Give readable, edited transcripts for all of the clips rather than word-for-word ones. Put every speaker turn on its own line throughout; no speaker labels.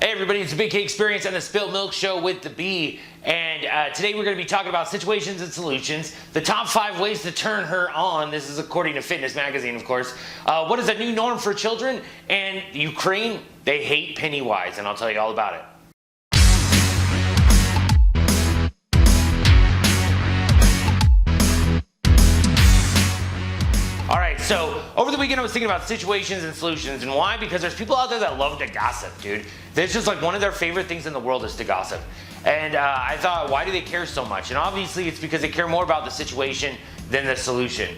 Hey everybody, it's the Big K Experience and the Spilt Milk Show with the B. And today we're going to be talking about situations and solutions. The top 5 ways to turn her on. This is according to Fitness Magazine, of course. What is a new norm for children? And Ukraine, they hate Pennywise, and I'll tell you all about it. Alright, so over the weekend I was thinking about situations and solutions, and why? Because there's people out there that love to gossip, dude. It's just like one of their favorite things in the world is to gossip. And I thought, why do they care so much? And obviously it's because they care more about the situation than the solution.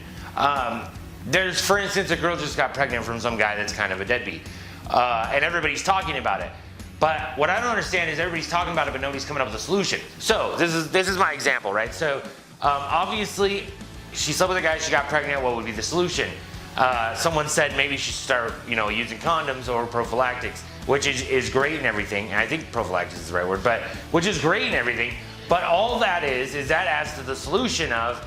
There's, for instance, a girl just got pregnant from some guy that's kind of a deadbeat. And everybody's talking about it. But what I don't understand is everybody's talking about it, but nobody's coming up with a solution. So this is my example, right? So obviously, she slept with a guy, she got pregnant, what would be the solution? Someone said maybe she should start, using condoms or prophylactics, which is great and everything. And I think prophylactics is the right word, but which is great and everything. But all that is that adds to the solution of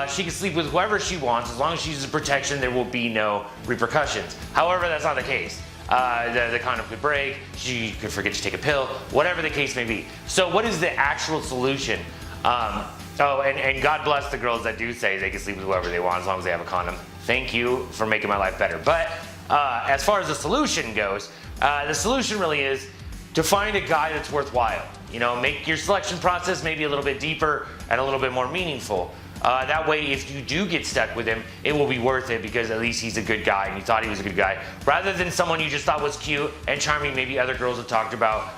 she can sleep with whoever she wants as long as she uses protection. There will be no repercussions. However, that's not the case. The condom could break. She could forget to take a pill. Whatever the case may be. So, what is the actual solution? Oh, and God bless the girls that do say they can sleep with whoever they want as long as they have a condom. Thank you for making my life better. But as far as the solution goes, the solution really is to find a guy that's worthwhile. Make your selection process maybe a little bit deeper and a little bit more meaningful. That way, if you do get stuck with him, it will be worth it because at least he's a good guy and you thought he was a good guy, rather than someone you just thought was cute and charming. Maybe other girls have talked about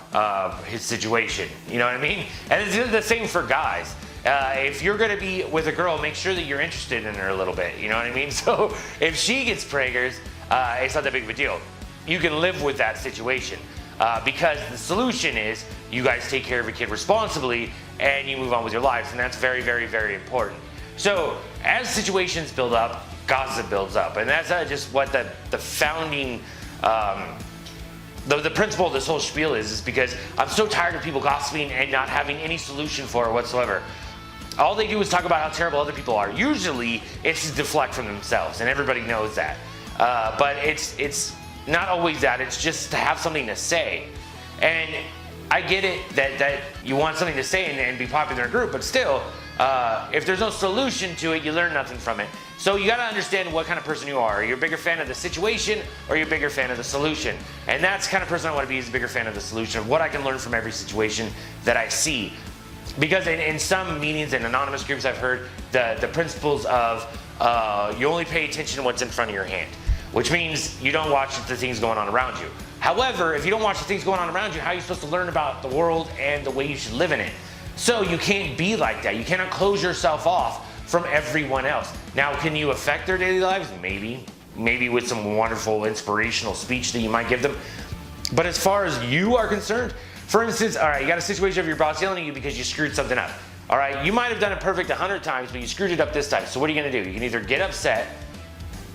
his situation. You know what I mean? And it's the same for guys. If you're going to be with a girl, make sure that you're interested in her a little bit. You know what I mean? So if she gets preggers, it's not that big of a deal. You can live with that situation because the solution is you guys take care of your kid responsibly and you move on with your lives. And that's very, very, very important. So as situations build up, gossip builds up. And that's just what the founding, the principle of this whole spiel is because I'm so tired of people gossiping and not having any solution for it whatsoever. All they do is talk about how terrible other people are. Usually, it's to deflect from themselves, and everybody knows that. But it's not always that. It's just to have something to say. And I get it that you want something to say and be popular in a group, but still, if there's no solution to it, you learn nothing from it. So you got to understand what kind of person you are. Are you a bigger fan of the situation, or are you a bigger fan of the solution? And that's the kind of person I want to be, is a bigger fan of the solution, of what I can learn from every situation that I see. Because in some meetings and anonymous groups I've heard the principles of you only pay attention to what's in front of your hand, which means you don't watch the things going on around you. However, if you don't watch the things going on around you, how are you supposed to learn about the world and the way you should live in it? So you can't be like that. You cannot close yourself off from everyone else. Now, can you affect their daily lives? Maybe with some wonderful inspirational speech that you might give them. But as far as you are concerned, for instance, all right, you got a situation of your boss yelling at you because you screwed something up. All right, you might have done it perfect 100 times, but you screwed it up this time. So what are you going to do? You can either get upset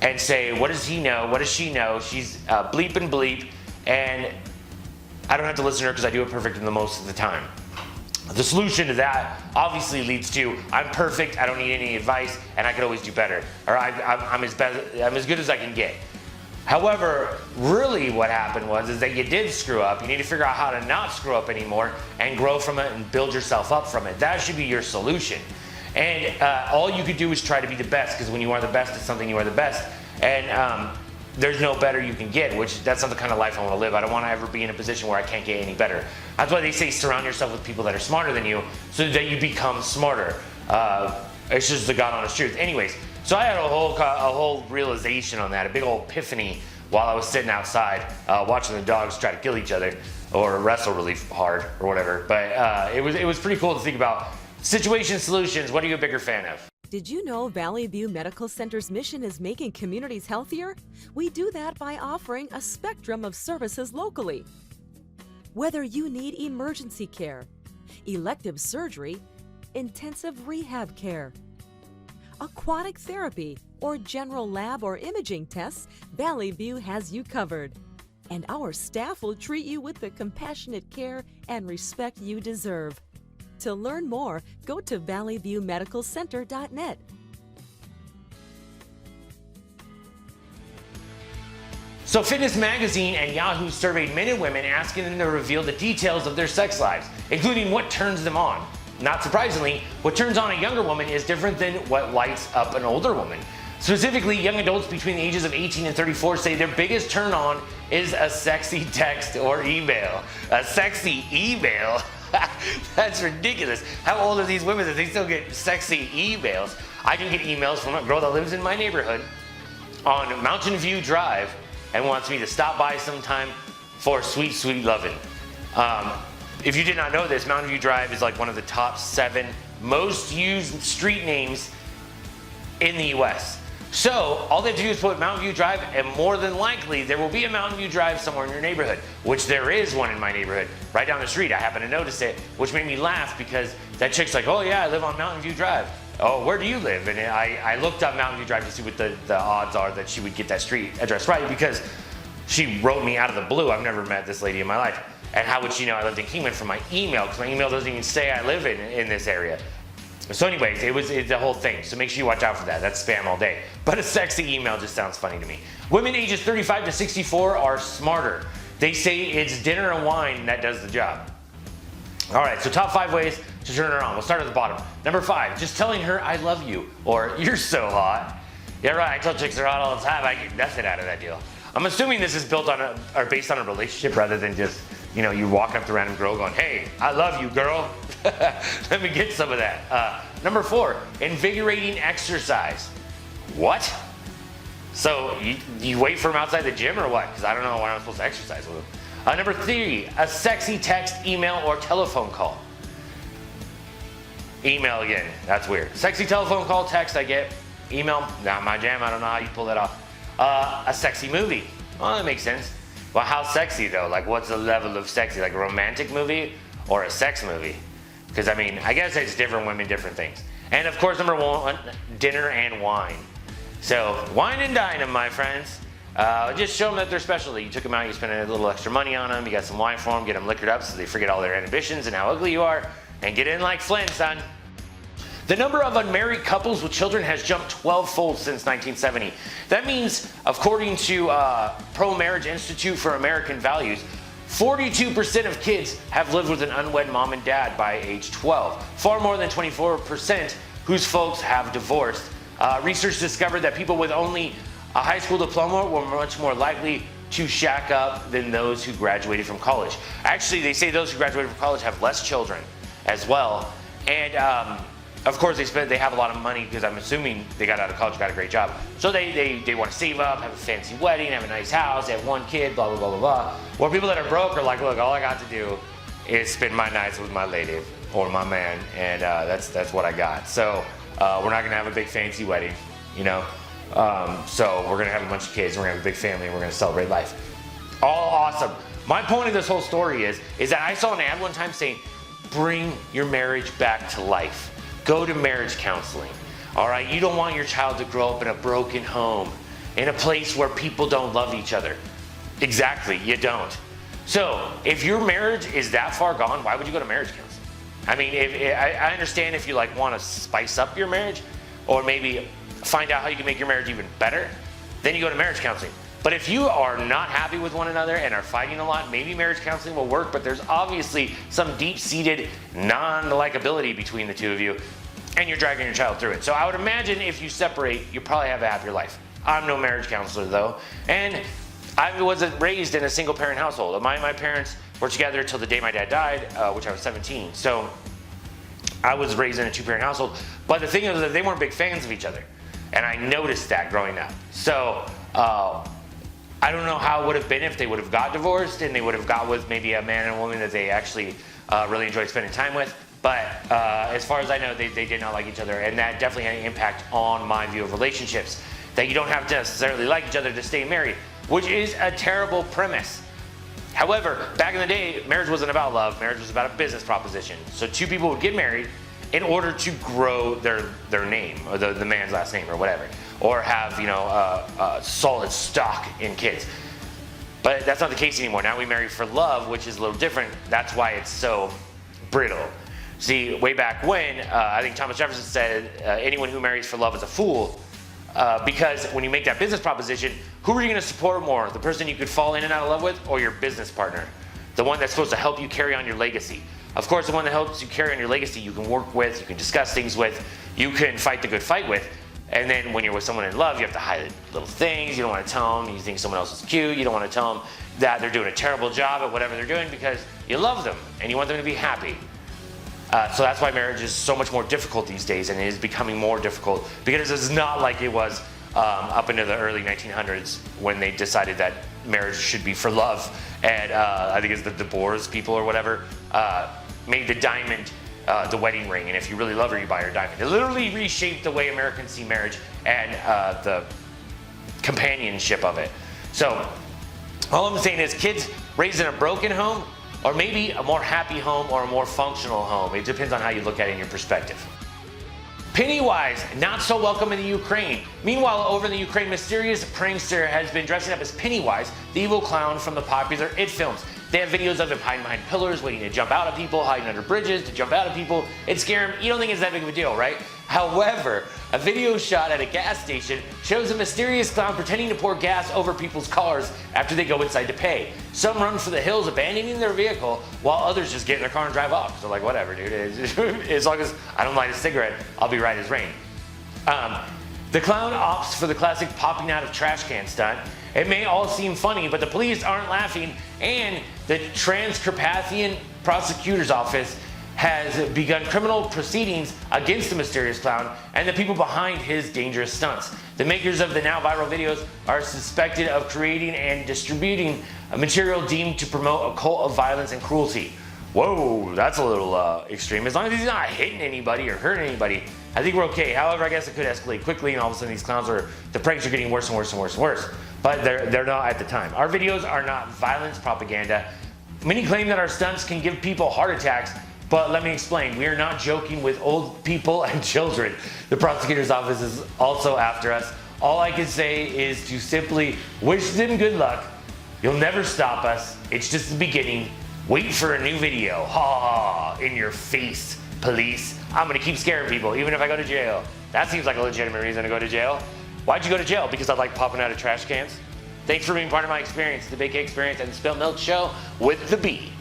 and say, what does he know? What does she know? She's bleep and bleep, and I don't have to listen to her because I do it perfect in the most of the time. The solution to that obviously leads to, I'm perfect, I don't need any advice, and I could always do better. Or I'm as good as I can get. However, really what happened is that you did screw up. You need to figure out how to not screw up anymore and grow from it and build yourself up from it. That should be your solution. And all you could do is try to be the best, because when you are the best at something, you are the best. And there's no better you can get, which that's not the kind of life I want to live. I don't want to ever be in a position where I can't get any better. That's why they say surround yourself with people that are smarter than you so that you become smarter. It's just the God honest truth. Anyways, so I had a whole realization on that, a big old epiphany while I was sitting outside watching the dogs try to kill each other or wrestle really hard or whatever. But it was pretty cool to think about situation solutions. What are you a bigger fan of?
Did you know Valley View Medical Center's mission is making communities healthier? We do that by offering a spectrum of services locally. Whether you need emergency care, elective surgery, intensive rehab care, aquatic therapy, or general lab or imaging tests, Valley View has you covered. And our staff will treat you with the compassionate care and respect you deserve. To learn more, go to valleyviewmedicalcenter.net.
So Fitness Magazine and Yahoo surveyed men and women, asking them to reveal the details of their sex lives, including what turns them on. Not surprisingly, what turns on a younger woman is different than what lights up an older woman. Specifically, young adults between the ages of 18 and 34 say their biggest turn on is a sexy text or email. A sexy email? That's ridiculous. How old are these women that they still get sexy emails? I can get emails from a girl that lives in my neighborhood on Mountain View Drive and wants me to stop by sometime for sweet, sweet loving. If you did not know this, Mountain View Drive is like one of the top 7 most used street names in the US. So all they have to do is put Mountain View Drive, and more than likely there will be a Mountain View Drive somewhere in your neighborhood, which there is one in my neighborhood, right down the street. I happened to notice it, which made me laugh because that chick's like, oh yeah, I live on Mountain View Drive. Oh, where do you live? And I looked up Mountain View Drive to see what the odds are that she would get that street address right, because she wrote me out of the blue. I've never met this lady in my life. And how would she know I lived in Kingman from my email? Because my email doesn't even say I live in this area. So anyways, it's the whole thing. So make sure you watch out for that. That's spam all day. But a sexy email just sounds funny to me. Women ages 35 to 64 are smarter. They say it's dinner and wine that does the job. All right, so top 5 ways to turn her on. We'll start at the bottom. Number 5, just telling her I love you, or you're so hot. Yeah, right, I tell chicks they're hot all the time. I get nothing out of that deal. I'm assuming this is built on or based on a relationship rather than just, you walking up to a random girl going, hey, I love you, girl. Let me get some of that. Number 4, invigorating exercise. What? So you wait for him outside the gym or what? Because I don't know when I'm supposed to exercise with him. Number 3, a sexy text, email, or telephone call. Email again, that's weird. Sexy telephone call, text, I get. Email, not my jam, I don't know how you pull that off. A sexy movie. Well, that makes sense. Well, how sexy though? Like, what's the level of sexy? Like a romantic movie or a sex movie? Because I mean, I guess it's different women, different things. And of course, number 1, dinner and wine. So, wine and dine them, my friends. Just show them that they're special. You took them out, you spent a little extra money on them, you got some wine for them, get them liquored up so they forget all their inhibitions and how ugly you are, and get in like Flynn, son. The number of unmarried couples with children has jumped 12-fold since 1970. That means, according to Pro-Marriage Institute for American Values, 42% of kids have lived with an unwed mom and dad by age 12. Far more than 24% whose folks have divorced. Research discovered that people with only a high school diploma were much more likely to shack up than those who graduated from college. Actually, they say those who graduated from college have less children as well. And of course, they have a lot of money because I'm assuming they got out of college, got a great job. So they want to save up, have a fancy wedding, have a nice house, they have 1 kid, blah, blah, blah, blah, blah. Or people that are broke are like, look, all I got to do is spend my nights with my lady or my man, and that's what I got. So we're not going to have a big fancy wedding, so we're going to have a bunch of kids, we're going to have a big family, and we're going to celebrate life. All awesome. My point of this whole story is that I saw an ad one time saying, bring your marriage back to life. Go to marriage counseling. All right, you don't want your child to grow up in a broken home, in a place where people don't love each other. Exactly, you don't. So if your marriage is that far gone, why would you go to marriage counseling? I mean, I understand if you want to spice up your marriage, or maybe find out how you can make your marriage even better, then you go to marriage counseling. But if you are not happy with one another and are fighting a lot, maybe marriage counseling will work, but there's obviously some deep-seated non-likability between the two of you, and you're dragging your child through it. So I would imagine if you separate, you probably have a happier life. I'm no marriage counselor though, and I wasn't raised in a single-parent household. My parents were together until the day my dad died, which I was 17. So I was raised in a 2-parent household, but the thing is that they weren't big fans of each other, and I noticed that growing up. So I don't know how it would have been if they would have got divorced and they would have got with maybe a man and a woman that they actually really enjoyed spending time with. But as far as I know, they did not like each other, and that definitely had an impact on my view of relationships. That you don't have to necessarily like each other to stay married, which is a terrible premise. However, back in the day, marriage wasn't about love, marriage was about a business proposition. So 2 people would get married in order to grow their name, or the man's last name, or whatever. Or have, solid stock in kids. But that's not the case anymore. Now we marry for love, which is a little different. That's why it's so brittle. See, way back when, I think Thomas Jefferson said, anyone who marries for love is a fool. Because when you make that business proposition, who are you going to support more? The person you could fall in and out of love with, or your business partner? The one that's supposed to help you carry on your legacy. Of course, the one that helps you carry on your legacy, you can work with, you can discuss things with, you can fight the good fight with. And then when you're with someone in love, you have to hide little things. You don't want to tell them you think someone else is cute. You don't want to tell them that they're doing a terrible job at whatever they're doing because you love them and you want them to be happy. So that's why marriage is so much more difficult these days, and it is becoming more difficult because it's not like it was up into the early 1900s when they decided that marriage should be for love. And I think it's the Boers people or whatever made the diamond the wedding ring, and if you really love her, you buy her a diamond. It literally reshaped the way Americans see marriage and the companionship of it. So all I'm saying is kids raised in a broken home, or maybe a more happy home or a more functional home. It depends on how you look at it in your perspective. Pennywise, not so welcome in the Ukraine. Meanwhile, over in the Ukraine, mysterious prankster has been dressing up as Pennywise, the evil clown from the popular It films. They have videos of him hiding behind pillars, waiting to jump out at people, hiding under bridges to jump out at people and scare him. You don't think it's that big of a deal, right? However, a video shot at a gas station shows a mysterious clown pretending to pour gas over people's cars after they go inside to pay. Some run for the hills, abandoning their vehicle, while others just get in their car and drive off. So like, whatever, dude. As long as I don't light a cigarette, I'll be right as rain. The clown opts for the classic popping out of trash can stunt. It may all seem funny, but the police aren't laughing, and the Transcarpathian prosecutor's office has begun criminal proceedings against the mysterious clown and the people behind his dangerous stunts. The makers of the now viral videos are suspected of creating and distributing material deemed to promote a cult of violence and cruelty. Whoa, that's a little extreme. As long as he's not hitting anybody or hurting anybody, I think we're okay. However, I guess it could escalate quickly, and all of a sudden these clowns the pranks are getting worse and worse and worse and worse. But they're not at the time. Our videos are not violence propaganda. Many claim that our stunts can give people heart attacks, but let me explain. We are not joking with old people and children. The prosecutor's office is also after us. All I can say is to simply wish them good luck. You'll never stop us. It's just the beginning. Wait for a new video. Ha! In your face, police. I'm gonna keep scaring people, even if I go to jail. That seems like a legitimate reason to go to jail. Why'd you go to jail? Because I like popping out of trash cans? Thanks for being part of my experience, the Big K Experience and the Spilt Milk Show with the B.